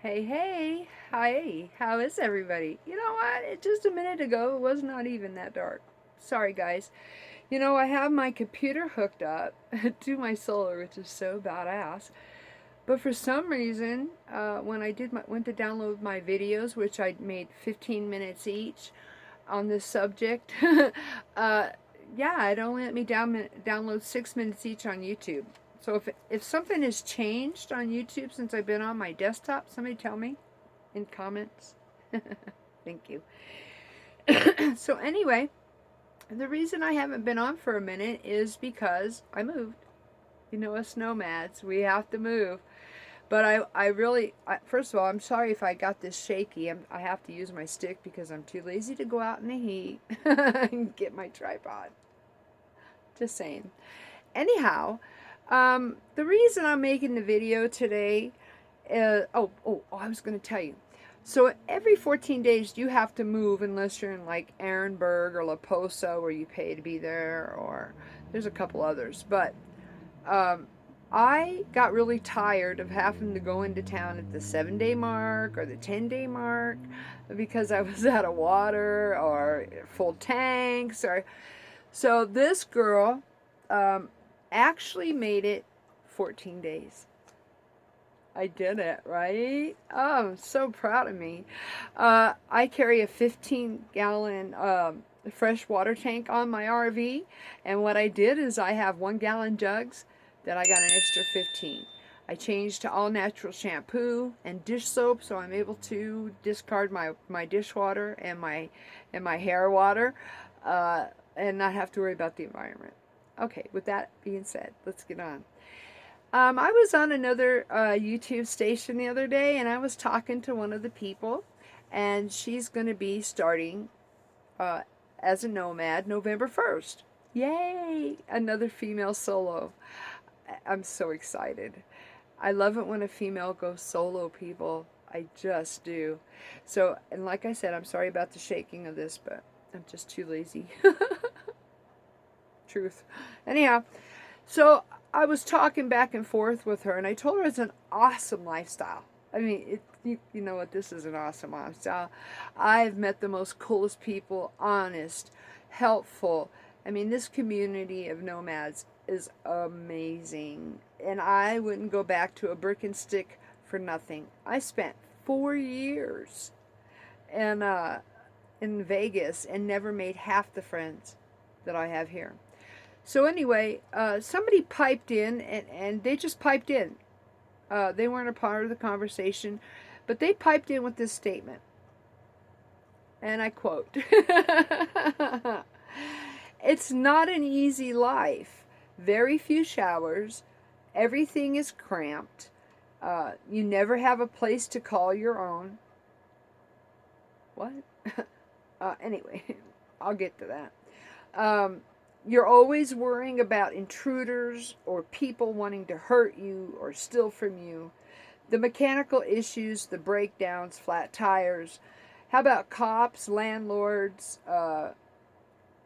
Hey, hey, hi, how is everybody? You know what? Just a minute ago, it was not even that dark. Sorry, guys. I have my computer hooked up to my solar, which is so badass. But for some reason, when went to download my videos, which I made 15 minutes each on this subject, yeah, it only let me download 6 minutes each on YouTube. So if something has changed on YouTube since I've been on my desktop, somebody tell me in comments. Thank you. So anyway, the reason I haven't been on for a minute is because I moved. Us nomads, we have to move. But first of all, I'm sorry if I got this shaky. I have to use my stick because I'm too lazy to go out in the heat and get my tripod. Just saying. Anyhow, the reason I'm making the video today I was going to tell you. So every 14 days you have to move unless you're in like Ehrenberg or La Posa where you pay to be there, or there's a couple others. But um, I got really tired of having to go into town at the 7 day mark or the 10 day mark because I was out of water or full tanks. So this girl um, actually made it 14 days. I did it, right? Oh, I'm so proud of me. I carry a 15-gallon fresh water tank on my RV, and what I did is I have 1 gallon jugs that I got an extra 15. I changed to all natural shampoo and dish soap, so I'm able to discard my dishwater and my hair water, and not have to worry about the environment. Okay, with that being said, let's get on. I was on another YouTube station the other day, and I was talking to one of the people, and she's going to be starting uh, as a nomad November 1st. Yay! Another female solo. I'm so excited. I love it when a female goes solo, people. I just do. So, and like I said, I'm sorry about the shaking of this, but I'm just too lazy. Truth. Anyhow, so I was talking back and forth with her, and I told her it's an awesome lifestyle. I mean, you know what? This is an awesome lifestyle. I've met the most coolest people, honest, helpful. I mean, this community of nomads is amazing, and I wouldn't go back to a brick and stick for nothing. I spent 4 years and in Vegas and never made half the friends that I have here. So anyway, somebody piped in, and they just piped in. They weren't a part of the conversation, but they piped in with this statement, and I quote, "It's not an easy life. Very few showers. Everything is cramped. You never have a place to call your own." What? Anyway, I'll get to that. You're always worrying about intruders or people wanting to hurt you or steal from you. The mechanical issues, the breakdowns, flat tires. How about cops, landlords,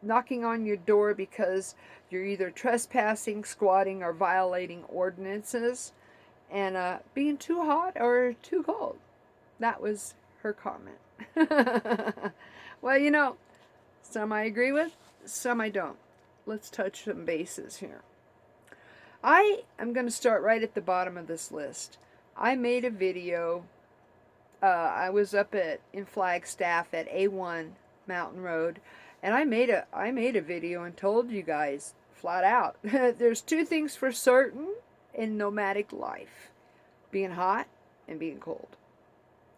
knocking on your door because you're either trespassing, squatting, or violating ordinances, and being too hot or too cold? That was her comment. Well, some I agree with, some I don't. Let's touch some bases here. I am going to start right at the bottom of this list. I made a video. I was up in Flagstaff at A1 Mountain Road, and I made a video and told you guys flat out there's two things for certain in nomadic life: being hot and being cold.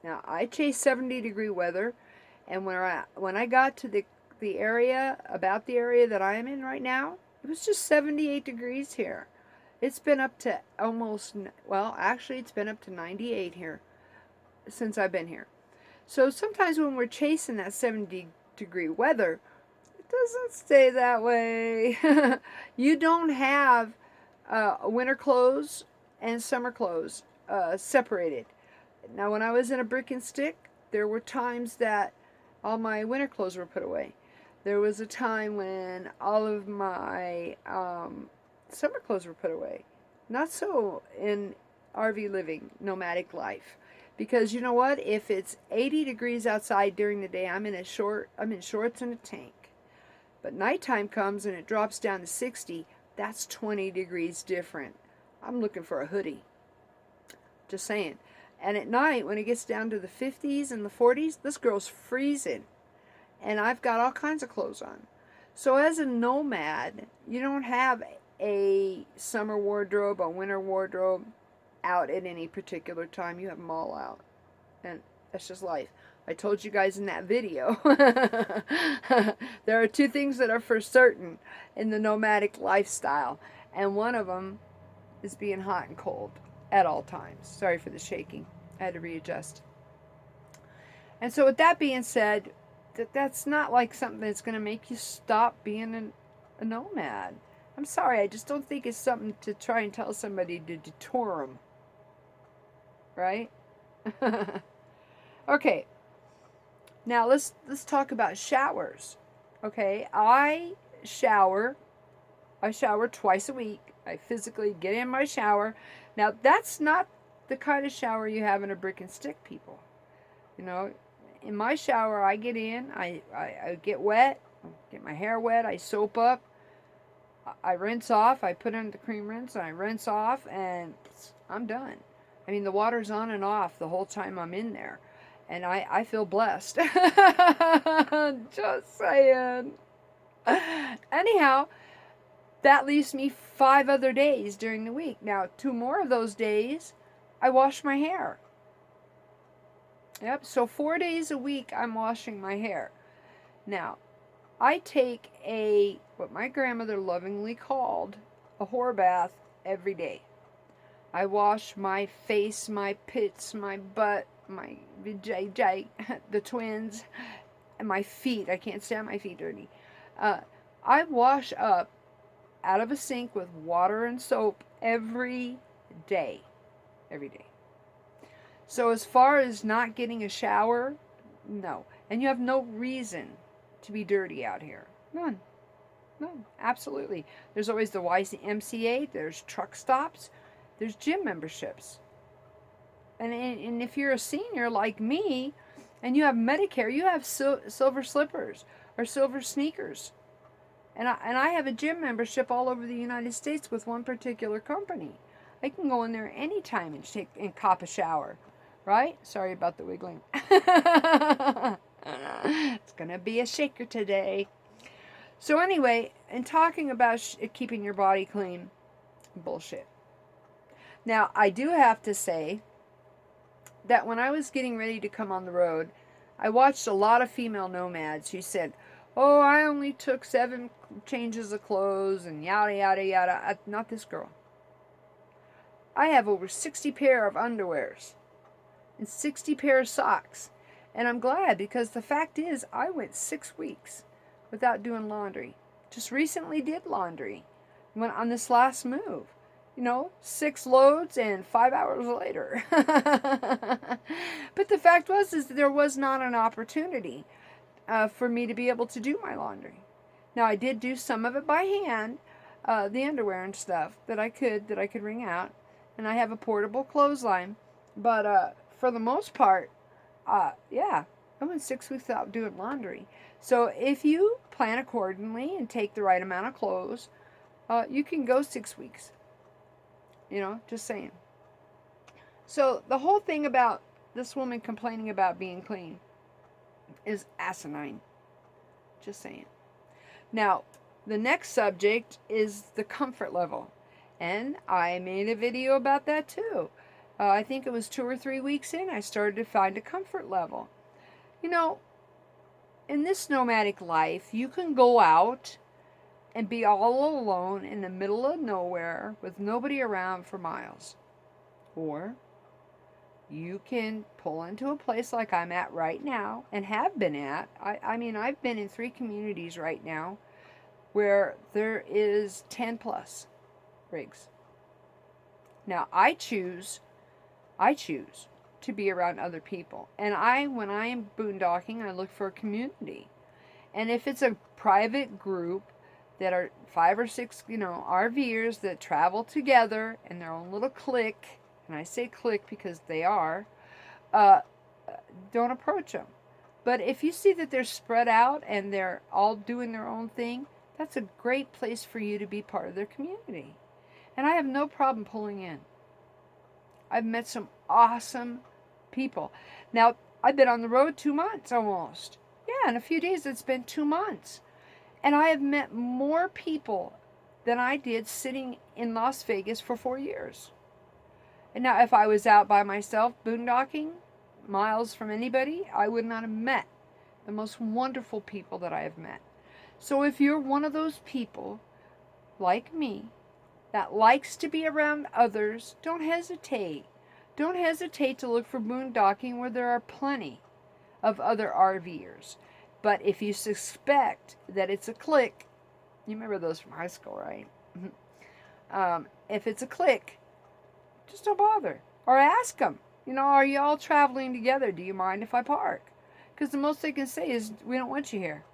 Now, I chase 70-degree weather, and when I got to the area that I am in right now, it was just 78 degrees here. It's been up to actually it's been up to 98 here since I've been here. So sometimes when we're chasing that 70-degree weather, it doesn't stay that way. You don't have winter clothes and summer clothes separated. Now, when I was in a brick and stick, there were times that all my winter clothes were put away. There was a time when all of my summer clothes were put away. Not so in RV living, nomadic life. Because you know what? If it's 80 degrees outside during the day, I'm in shorts and a tank. But nighttime comes and it drops down to 60. That's 20 degrees different. I'm looking for a hoodie. Just saying. And at night, when it gets down to the 50s and the 40s, this girl's freezing. And I've got all kinds of clothes on. So as a nomad, you don't have a summer wardrobe, a winter wardrobe out at any particular time. You have them all out. And that's just life. I told you guys in that video, there are two things that are for certain in the nomadic lifestyle. And one of them is being hot and cold at all times. Sorry for the shaking. I had to readjust. And so with that being said, that's not like something that's going to make you stop being a nomad. I'm sorry, I just don't think it's something to try and tell somebody to detour them. Right? Okay. Now let's talk about showers. Okay, I shower twice a week. I physically get in my shower. Now that's not the kind of shower you have in a brick and stick, people. You know, in my shower I get in, I get wet, get my hair wet, I soap up, I rinse off, I put in the cream rinse and I rinse off and I'm done. I mean, the water's on and off the whole time I'm in there. And I feel blessed. Just saying. Anyhow, that leaves me 5 other days during the week. Now, 2 more of those days, I wash my hair. Yep, so 4 days a week I'm washing my hair. Now, I take what my grandmother lovingly called a whore bath every day. I wash my face, my pits, my butt, my vajay, the twins, and my feet. I can't stand my feet dirty. I wash up out of a sink with water and soap every day. Every day. So as far as not getting a shower, no. And you have no reason to be dirty out here. None. None. Absolutely. There's always the YMCA. There's truck stops. There's gym memberships. And if you're a senior like me, and you have Medicare, you have silver slippers or silver sneakers. And I have a gym membership all over the United States with one particular company. I can go in there anytime and cop a shower, right? Sorry about the wiggling. It's gonna be a shaker today. So anyway, in talking about keeping your body clean, bullshit. Now I do have to say that when I was getting ready to come on the road, I watched a lot of female nomads who said, oh, I only took 7 changes of clothes and yada, yada, yada. Not this girl. I have over 60 pair of underwears and 60 pair of socks. And I'm glad because the fact is I went 6 weeks without doing laundry. Just recently did laundry. Went on this last move. 6 loads and 5 hours later. But the fact was is there was not an opportunity for me to be able to do my laundry. Now I did do some of it by hand, the underwear and stuff that I could wring out, and I have a portable clothesline. But for the most part, yeah, I went 6 weeks without doing laundry. So if you plan accordingly and take the right amount of clothes, you can go 6 weeks. Just saying. So the whole thing about this woman complaining about being clean is asinine. Just saying. Now, the next subject is the comfort level. And I made a video about that too. I think it was 2 or 3 weeks in, I started to find a comfort level. In this nomadic life, you can go out and be all alone in the middle of nowhere with nobody around for miles. Or you can pull into a place like I'm at right now and have been at. I mean, I've been in 3 communities right now where there is 10 plus rigs. Now, I choose to be around other people. And when I am boondocking, I look for a community. And if it's a private group that are 5 or 6, RVers that travel together in their own little clique, and I say clique because they are, uh, don't approach them. But if you see that they're spread out and they're all doing their own thing, that's a great place for you to be part of their community. And I have no problem pulling in. I've met some awesome people. Now, I've been on the road 2 months almost. Yeah, in a few days it's been 2 months. And I have met more people than I did sitting in Las Vegas for 4 years. And now if I was out by myself boondocking, miles from anybody, I would not have met the most wonderful people that I have met. So if you're one of those people, like me, that likes to be around others, don't hesitate. Don't hesitate to look for boondocking where there are plenty of other RVers. But if you suspect that it's a clique, you remember those from high school, right? If it's a clique, just don't bother. Or ask them. Are you all traveling together? Do you mind if I park? Because the most they can say is, we don't want you here.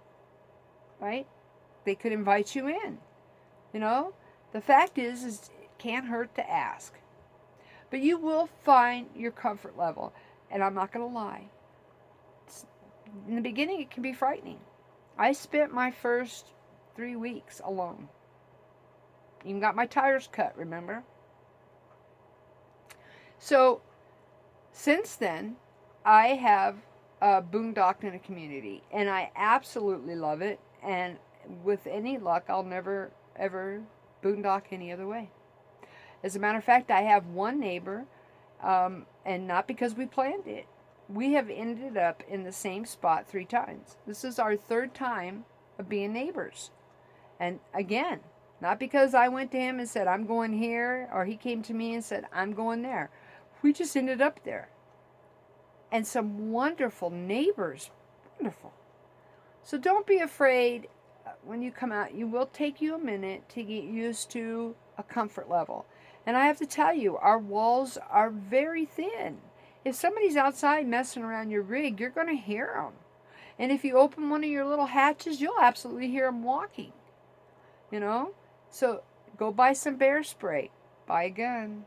Right? They could invite you in. The fact is it can't hurt to ask. But you will find your comfort level. And I'm not going to lie. In the beginning, it can be frightening. I spent my first 3 weeks alone. Even got my tires cut, remember? So, since then, I have boondocked in a community, and I absolutely love it, and with any luck, I'll never, ever boondock any other way. As a matter of fact, I have one neighbor, and not because we planned it. We have ended up in the same spot 3 times. This is our 3rd time of being neighbors. And again, not because I went to him and said, I'm going here, or he came to me and said, I'm going there. We just ended up there. And some wonderful neighbors. Wonderful. So don't be afraid when you come out. It will take you a minute to get used to a comfort level. And I have to tell you, our walls are very thin. If somebody's outside messing around your rig, you're going to hear them. And if you open one of your little hatches, you'll absolutely hear them walking. So go buy some bear spray. Buy a gun.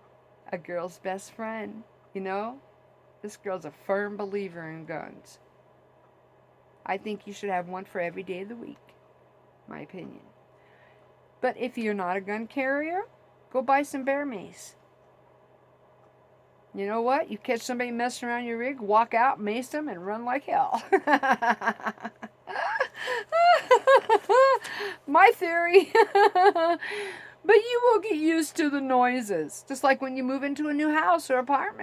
A girl's best friend. This girl's a firm believer in guns. I think you should have one for every day of the week. My opinion. But if you're not a gun carrier, go buy some bear mace. You know what? You catch somebody messing around your rig, walk out, mace them, and run like hell. My theory. But you will get used to the noises. Just like when you move into a new house or apartment.